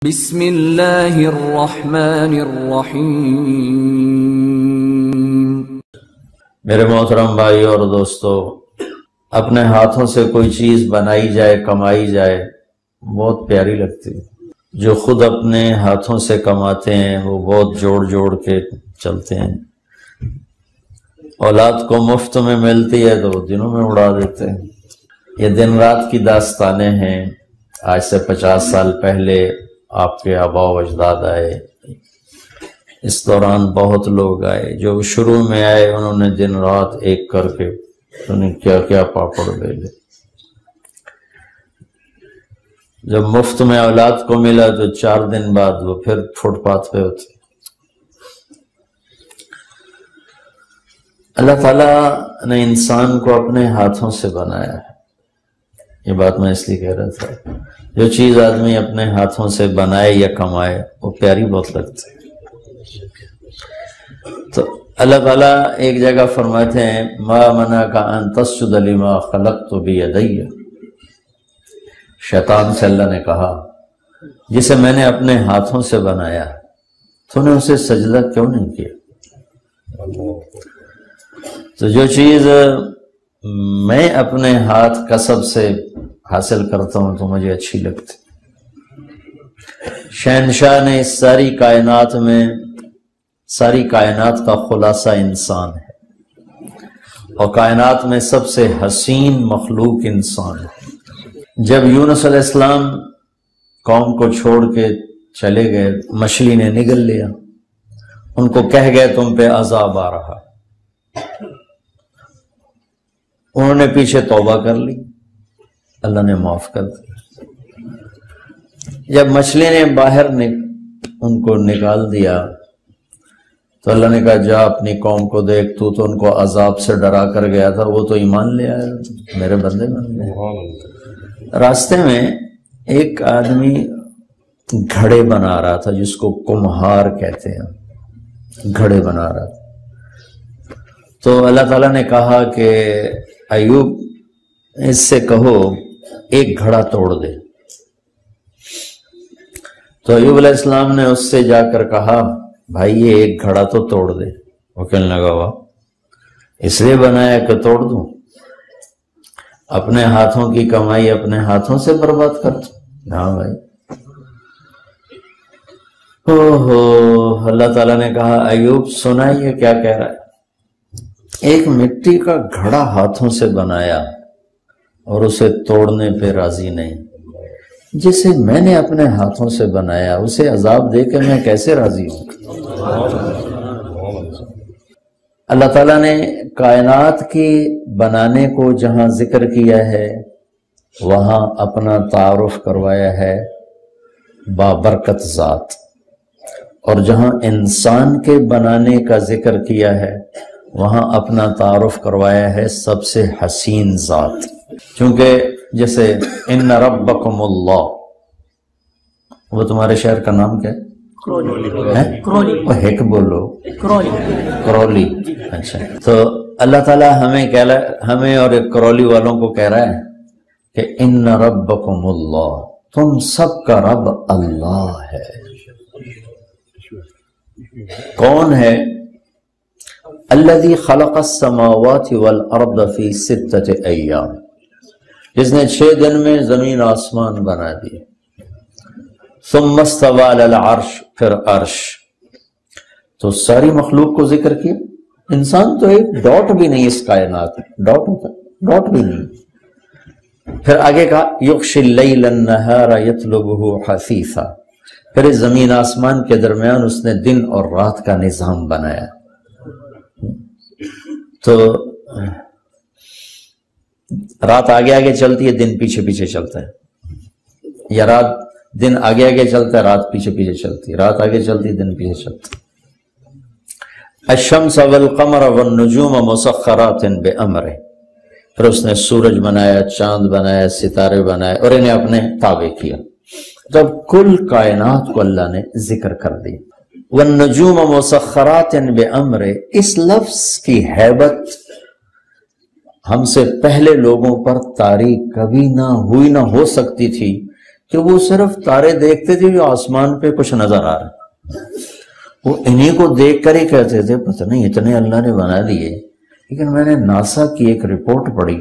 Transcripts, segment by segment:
بسم اللہ الرحمن الرحیم۔ میرے محترم بھائی اور دوستو، اپنے ہاتھوں سے کوئی چیز بنائی جائے، کمائی جائے، بہت پیاری لگتی ہے۔ جو خود اپنے ہاتھوں سے کماتے ہیں وہ بہت جوڑ جوڑ کے چلتے ہیں۔ اولاد کو مفت میں ملتی ہے تو دنوں میں اڑا دیتے ہیں۔ یہ دن رات کی داستانیں ہیں۔ آج سے 50 سال پہلے آپ کے آباء و اجداد آئے، اس دوران بہت لوگ آئے۔ جو شروع میں آئے انہوں نے دن رات ایک کر کے انہیں کیا کیا پاپڑ بیلے۔ جب مفت میں اولاد کو ملا تو 4 دن بعد وہ پھر فٹ پاتھ پہ ہوتے۔ اللہ تعالیٰ نے انسان کو اپنے ہاتھوں سے بنایا ہے۔ یہ بات میں اس لیے کہہ رہا تھا، جو چیز آدمی اپنے ہاتھوں سے بنائے یا کمائے وہ پیاری بہت لگتی ہے۔ تو اللہ تعالیٰ ایک جگہ فرماتے ہیں ما منعک ان تسجد لما خلقت بیدی۔ شیطان سے اللہ نے کہا جسے میں نے اپنے ہاتھوں سے بنایا تو نے اسے سجدہ کیوں نہیں کیا؟ تو جو چیز میں اپنے ہاتھ کسب سے حاصل کرتا ہوں تو مجھے اچھی لگتی۔ شہنشاہ نے اس ساری کائنات کا خلاصہ انسان ہے، اور کائنات میں سب سے حسین مخلوق انسان ہے۔ جب یونس علیہ السلام قوم کو چھوڑ کے چلے گئے، مچھلی نے نگل لیا، ان کو کہہ گئے تم پہ عذاب آ رہا۔ انہوں نے پیچھے توبہ کر لی، اللہ نے معاف کر دیا۔ جب مچھلی نے باہر ان کو نکال دیا تو اللہ نے کہا جا اپنی قوم کو دیکھ، تو ان کو عذاب سے ڈرا کر گیا تھا، وہ تو ایمان لے آیا، میرے بندے بن گئے۔ راستے میں ایک آدمی گھڑے بنا رہا تھا، جس کو کمہار کہتے ہیں، گھڑے بنا رہا تھا۔ تو اللہ تعالیٰ نے کہا کہ ایوب اس سے کہو ایک گھڑا توڑ دے۔ تو ایوب علیہ السلام نے اس سے جا کر کہا بھائی یہ ایک گھڑا تو توڑ دے۔ وہ کہنے لگا واہ، اس لیے بنایا کہ توڑ دوں؟ اپنے ہاتھوں کی کمائی اپنے ہاتھوں سے برباد کر دوں؟ ہاں بھائی۔ اللہ تعالیٰ نے کہا ایوب سنائیے کیا کہہ رہا ہے۔ ایک مٹی کا گھڑا ہاتھوں سے بنایا اور اسے توڑنے پہ راضی نہیں، جسے میں نے اپنے ہاتھوں سے بنایا اسے عذاب دے کے میں کیسے راضی ہوں؟ اللہ تعالیٰ نے کائنات کی بنانے کو جہاں ذکر کیا ہے وہاں اپنا تعارف کروایا ہے بابرکت ذات، اور جہاں انسان کے بنانے کا ذکر کیا ہے وہاں اپنا تعارف کروایا ہے سب سے حسین ذات۔ چونکہ جیسے ان ربکم اللہ، وہ تمہارے شہر کا نام کیا ہے؟ ہیک بولو، کرولی۔ اچھا، تو اللہ تعالیٰ ہمیں اور کرولی والوں کو کہہ رہا ہے کہ ان ربکم اللہ، تم سب کا رب اللہ ہے۔ کون ہے؟ الذی خلق السماوات والارض فی 6 ایام، جس نے 6 دن میں زمین آسمان بنا دی۔ ثم استوى علی العرش، پھر عرش۔ تو ساری مخلوق کو ذکر کیا۔ انسان تو ایک ڈاٹ بھی نہیں اس کائنات میں، ڈاٹ بھی نہیں۔ پھر آگے کہا یغشی اللیل النہار یطلبہ حثیثا، پھر اس زمین آسمان کے درمیان اس نے دن اور رات کا نظام بنایا۔ تو رات آگے آگے چلتی ہے، دن پیچھے پیچھے چلتا ہے، یا دن آگے آگے چلتا ہے، رات پیچھے پیچھے چلتی ہے، رات آگے چلتی ہے، دن پیچھے چلتا ہے۔ الشمس والقمر والنجوم مسخرات بامرہ، پھر اس نے سورج بنایا، چاند بنایا، ستارے بنائے اور انہیں اپنے تابع کیا۔ جب کل کائنات کو اللہ نے ذکر کر دی۔ والنجوم مسخرات بامرہ، اس لفظ کی ہیبت ہم سے پہلے لوگوں پر طاری کبھی نہ ہوئی نہ ہو سکتی تھی کہ وہ صرف تارے دیکھتے تھے جو آسمان پہ کچھ نظر آ رہا، وہ انہیں کو دیکھ کر ہی کہتے تھے پتہ نہیں اتنے اللہ نے بنا دیے۔ لیکن میں نے ناسا کی ایک رپورٹ پڑھی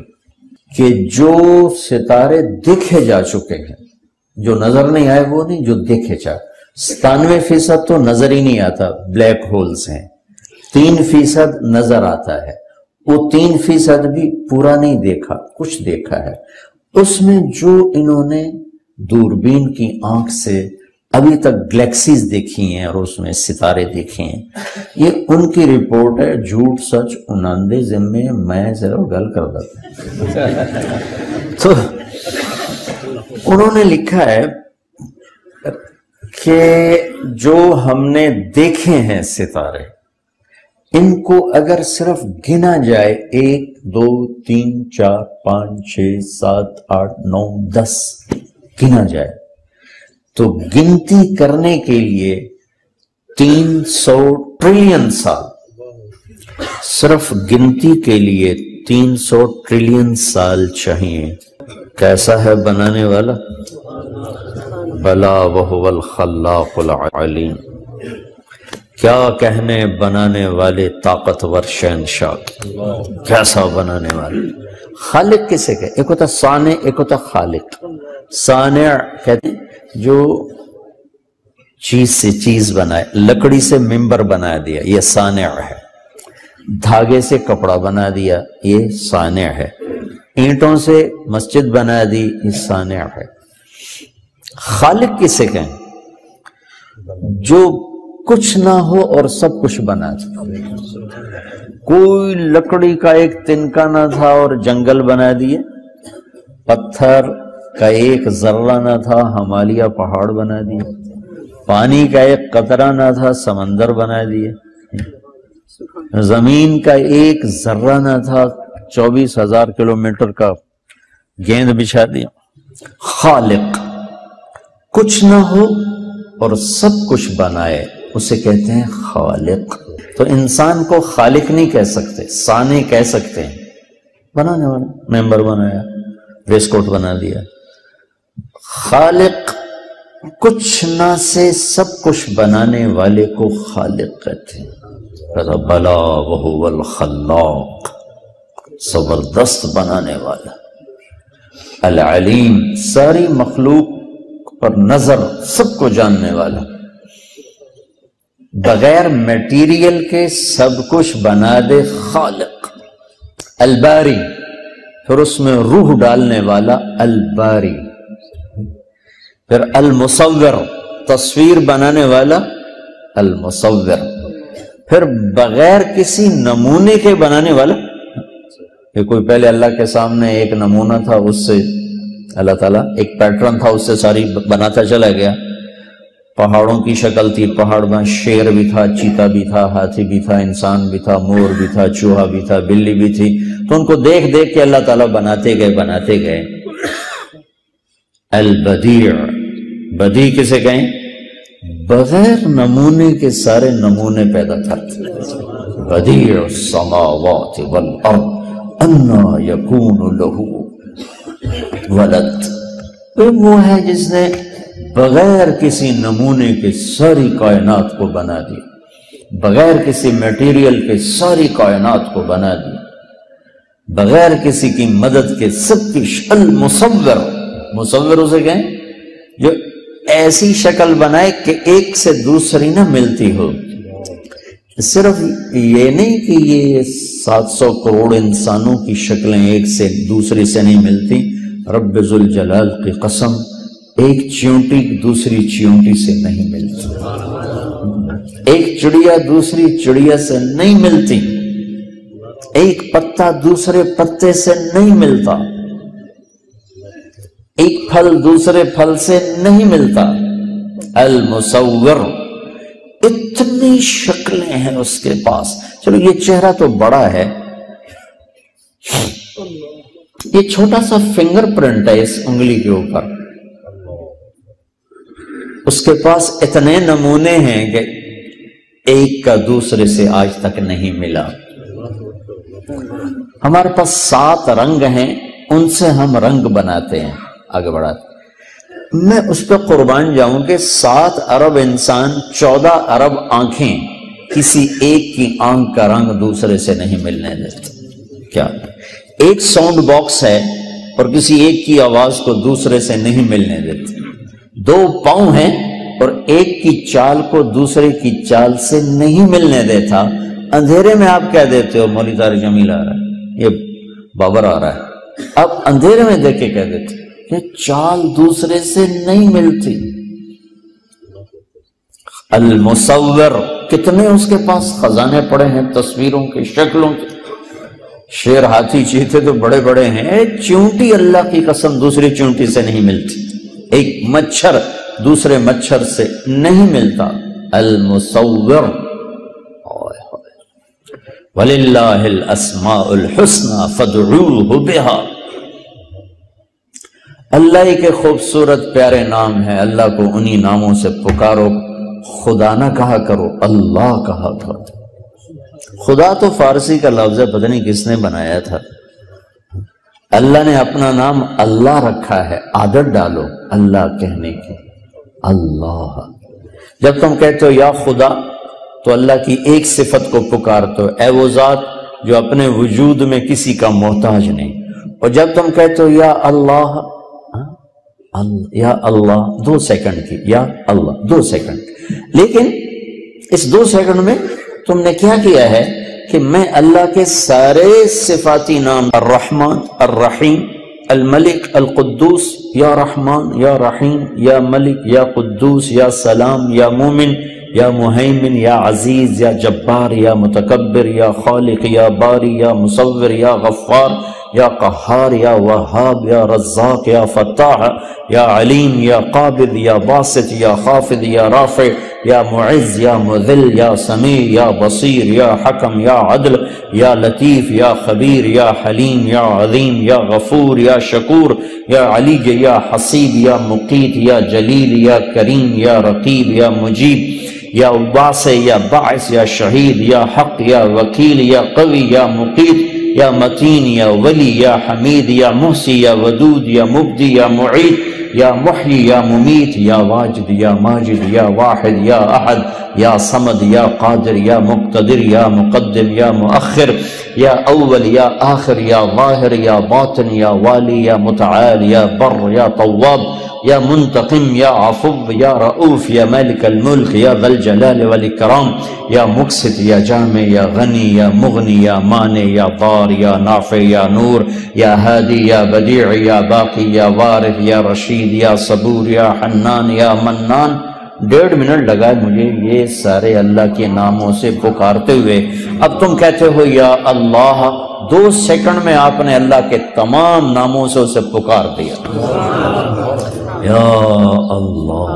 کہ جو ستارے دیکھے جا چکے ہیں، جو نظر نہیں آئے وہ نہیں، جو دیکھے جا، 97% تو نظر ہی نہیں آتا، بلیک ہولز ہیں، 3% نظر آتا ہے، وہ 3% بھی پورا نہیں دیکھا، کچھ دیکھا ہے۔ اس میں جو انہوں نے دوربین کی آنکھ سے ابھی تک گلیکسیز دیکھی ہیں اور اس میں ستارے دیکھے ہیں، یہ ان کی رپورٹ ہے، جھوٹ سچ 99 ذمے میں صرف گل کر دیتا ہوں۔ تو انہوں نے لکھا ہے کہ جو ہم نے دیکھے ہیں ستارے، ان کو اگر صرف گنا جائے 1 2 3 4 5 6 7 8 9 10 گنا جائے تو گنتی کرنے کے لیے 300 ٹریلین سال، صرف گنتی کے لیے 300 ٹریلین سال چاہیے۔ کیسا ہے بنانے والا؟ بلا وہو الخلاق العلیم۔ کیا کہنے بنانے والے طاقتور شہنشاہ، کیسا بنانے والے۔ خالق کسے کہ ایک ہوتا صانع، ایک ہوتا خالق۔ صانع کہتے ہیں جو چیز سے چیز بنائے، لکڑی سے ممبر بنا دیا، یہ صانع ہے۔ دھاگے سے کپڑا بنا دیا، یہ صانع ہے۔ اینٹوں سے مسجد بنا دی، یہ صانع ہے۔ خالق کسے کہیں؟ جو کچھ نہ ہو اور سب کچھ بنا دے۔ کوئی لکڑی کا ایک تنکا نہ تھا اور جنگل بنا دیے، پتھر کا ایک ذرہ نہ تھا، ہمالیہ پہاڑ بنا دیے، پانی کا ایک قطرہ نہ تھا، سمندر بنا دیے، زمین کا ایک ذرہ نہ تھا، 24,000 کلومیٹر کا گیند بچھا دیا۔ خالق، کچھ نہ ہو اور سب کچھ بنائے، اسے کہتے ہیں خالق۔ تو انسان کو خالق نہیں کہہ سکتے، صانع کہہ سکتے ہیں۔ بنانے والا، ممبر بنایا، ریس کوٹ بنا دیا۔ خالق، کچھ نہ سے سب کچھ بنانے والے کو خالق کہتے ہیں۔ بلا وہو الخلاق، زبردست بنانے والا، العلیم، ساری مخلوق پر نظر، سب کو جاننے والا، بغیر میٹیریل کے سب کچھ بنا دے، خالق۔ الباری، پھر اس میں روح ڈالنے والا، الباری۔ پھر المصور، تصویر بنانے والا، المصور۔ پھر بغیر کسی نمونے کے بنانے والا، کہ کوئی پہلے اللہ کے سامنے ایک نمونہ تھا، اس سے اللہ تعالیٰ ایک پیٹرن تھا، اس سے ساری بناتا چلا گیا۔ پہاڑوں کی شکل تھی، پہاڑ میں شیر بھی تھا، چیتا بھی تھا، ہاتھی بھی تھا، انسان بھی تھا، مور بھی تھا، چوہا بھی تھا، بلی بھی تھی۔ تو ان کو دیکھ دیکھ کے اللہ تعالیٰ بناتے گئے۔ البدیع، بدیع کسے کہیں؟ بغیر نمونے کے سارے نمونے پیدا کرتے۔ بدیع السماوات والارض انا یکون لہ ولد، وہ ہے جس نے بغیر کسی نمونے کے ساری کائنات کو بنا دیا، بغیر کسی میٹیریل کے ساری کائنات کو بنا دیا، بغیر کسی کی مدد کے سب کی المصور، مصور اسے کہیں جو ایسی شکل بنائے کہ ایک سے دوسری نہ ملتی ہو۔ صرف یہ نہیں کہ یہ 700 کروڑ انسانوں کی شکلیں ایک سے دوسری سے نہیں ملتی، رب ذوالجلال کی قسم، ایک چیونٹی دوسری چیونٹی سے نہیں ملتی، ایک چڑیا دوسری چڑیا سے نہیں ملتی، ایک پتا دوسرے پتے سے نہیں ملتا، ایک پھل دوسرے پھل سے نہیں ملتا۔ المصور، اتنی شکلیں ہیں اس کے پاس۔ چلو یہ چہرہ تو بڑا ہے، یہ چھوٹا سا فنگر پرنٹ ہے اس انگلی کے اوپر، اس کے پاس اتنے نمونے ہیں کہ ایک کا دوسرے سے آج تک نہیں ملا۔ ہمارے پاس 7 رنگ ہیں، ان سے ہم رنگ بناتے ہیں، آگے بڑھاتے ہیں۔ میں اس پہ قربان جاؤں کہ 7 ارب انسان 14 ارب آنکھیں کسی ایک کی آنکھ کا رنگ دوسرے سے نہیں ملنے دیتے. کیا ایک ساؤنڈ باکس ہے اور کسی ایک کی آواز کو دوسرے سے نہیں ملنے دیتے. 2 پاؤں ہیں اور ایک کی چال کو دوسرے کی چال سے نہیں ملنے دیتا. اندھیرے میں آپ کہہ دیتے ہو مولی طارق جمیل آ رہا ہے، یہ بابر آ رہا ہے، آپ اندھیرے میں دیکھ کے کہہ دیتے کہ چال دوسرے سے نہیں ملتی. المصور کتنے اس کے پاس خزانے پڑے ہیں تصویروں کے، شکلوں کے. شیر، ہاتھی، چیتے تو بڑے بڑے ہیں، چونٹی اللہ کی قسم دوسری چونٹی سے نہیں ملتی. ایک مچھر دوسرے مچھر سے نہیں ملتا. المصور. وَلِلَّهِ الْأَسْمَاءُ الْحُسْنَى فَادْعُوهُ بِهَا. اللہ ہی کے خوبصورت پیارے نام ہیں، اللہ کو انہی ناموں سے پکارو. خدا نہ کہا کرو، اللہ کہا کرو. خدا تو فارسی کا لفظ ہے، پتہ نہیں کس نے بنایا تھا. اللہ نے اپنا نام اللہ رکھا ہے، عادت ڈالو اللہ کہنے کی. اللہ. جب تم کہتے ہو یا خدا تو اللہ کی ایک صفت کو پکارتے ہو، اے وہ ذات جو اپنے وجود میں کسی کا محتاج نہیں. اور جب تم کہتے ہو یا اللہ، یا اللہ 2 سیکنڈ کی، یا اللہ 2 سیکنڈ. لیکن اس 2 سیکنڈ میں تم نے کیا کیا ہے کہ میں اللہ کے سارے صفاتی نام، الرحمن، الرحیم، الملک، القدوس، یا رحمان، یا رحیم، یا ملک، یا قدوس، یا سلام، یا مومن، یا مہیمن، یا عزیز، یا جبار، یا متکبر، یا خالق، یا باری، یا مصور، یا غفار، یا قہار، یا وہاب، یا رزاق، یا فتاح، یا علیم، یا قابض، یا باسط، یا خافض، یا رافع، یا معز، یا مذل، یا سمیع، یا بصیر، یا حکم، یا عدل، یا لطیف، یا خبیر، یا حلیم، یا عظیم، یا غفور، یا شکور، یا علی، یا حسیب، یا مقیت، یا جلیل، یا کریم، یا رقیب، یا مجیب، یا واسع، یا باعث، یا شہید، یا حق، یا وکیل، یا قوی، یا مقیت، یا متین، یا ولی، یا حمید، یا محسی، یا ودود، یا مبدی، یا معید، یا محیی، یا ممیت، یا واجد، یا ماجد، یا واحد، یا احد، یا صمد، یا قادر، یا مقتدر، یا مقدم، یا مؤخر، یا اول، یا آخر، یا ظاہر، یا باطن، یا والی، یا متعال، یا بر، یا طواب، یا منتقم، یا عفو، یا رؤوف، یا مالک الملک، یا ذی الجلال والاکرام، یا مقسط، یا جامع، یا غنی، یا مغنی، یا مانع، یا ضار، یا نافع، یا نور، یا ہادی، یا بدیع، یا باقی، یا وارث، یا رشید، یا صبور، یا حنان، یا منان. 1.5 منٹ لگا مجھے یہ سارے اللہ کے ناموں سے پکارتے ہوئے. اب تم کہتے ہو یا اللہ، 2 سیکنڈ میں آپ نے اللہ کے تمام ناموں سے اسے پکار دیا. یا اللہ،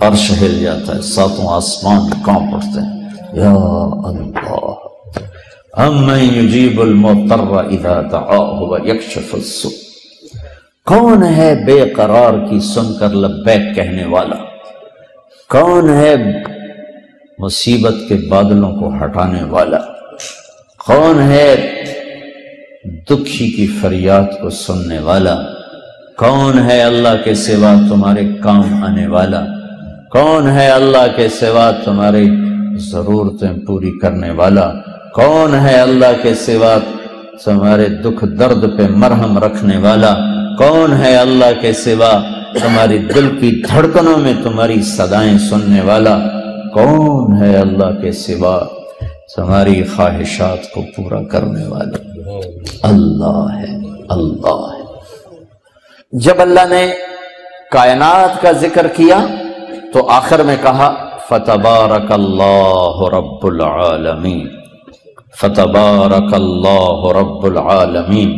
عرش ہل جاتا ہے، 7 آسمان کانپ اٹھتے ہیں. یا اللہ. امن یجیب المضطر اذا دعاہ ویکشف السوء. کون ہے بے قرار کی سن کر لبیک کہنے والا؟ کون ہے مصیبت کے بادلوں کو ہٹانے والا؟ کون ہے دکھی کی فریاد کو سننے والا؟ کون ہے اللہ کے سوا تمہارے کام آنے والا؟ کون ہے اللہ کے سوا تمہاری ضرورتیں پوری کرنے والا؟ کون ہے اللہ کے سوا تمہارے دکھ درد پہ مرہم رکھنے والا؟ کون ہے اللہ کے سوا تمہاری دل کی دھڑکنوں میں تمہاری صدائیں سننے والا؟ کون ہے اللہ کے سوا تمہاری خواہشات کو پورا کرنے والا؟ اللہ ہے، اللہ ہے. جب اللہ نے کائنات کا ذکر کیا تو آخر میں کہا فتبارک اللہ رب العالمین، فتبارک اللہ رب العالمین.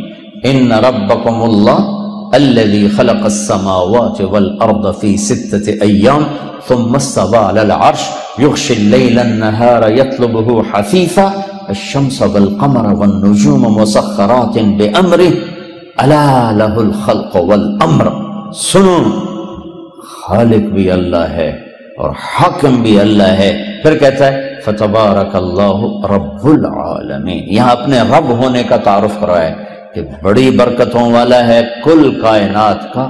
ان ربکم اللہ الذي خلق السماوات والأرض في 6 أيام ثم استوى على العرش يغشي الليل النهار يطلبه حثيثا الشمس والقمر والنجوم مسخرات بأمره ألا له الخلق والأمر. سنو، خالق بھی اللہ ہے اور حاکم بھی اللہ ہے. پھر کہتا ہے فتبارک اللہ رب العالمین. یہاں اپنے رب ہونے کا تعارف کرائے کہ بڑی برکتوں والا ہے کل کائنات کا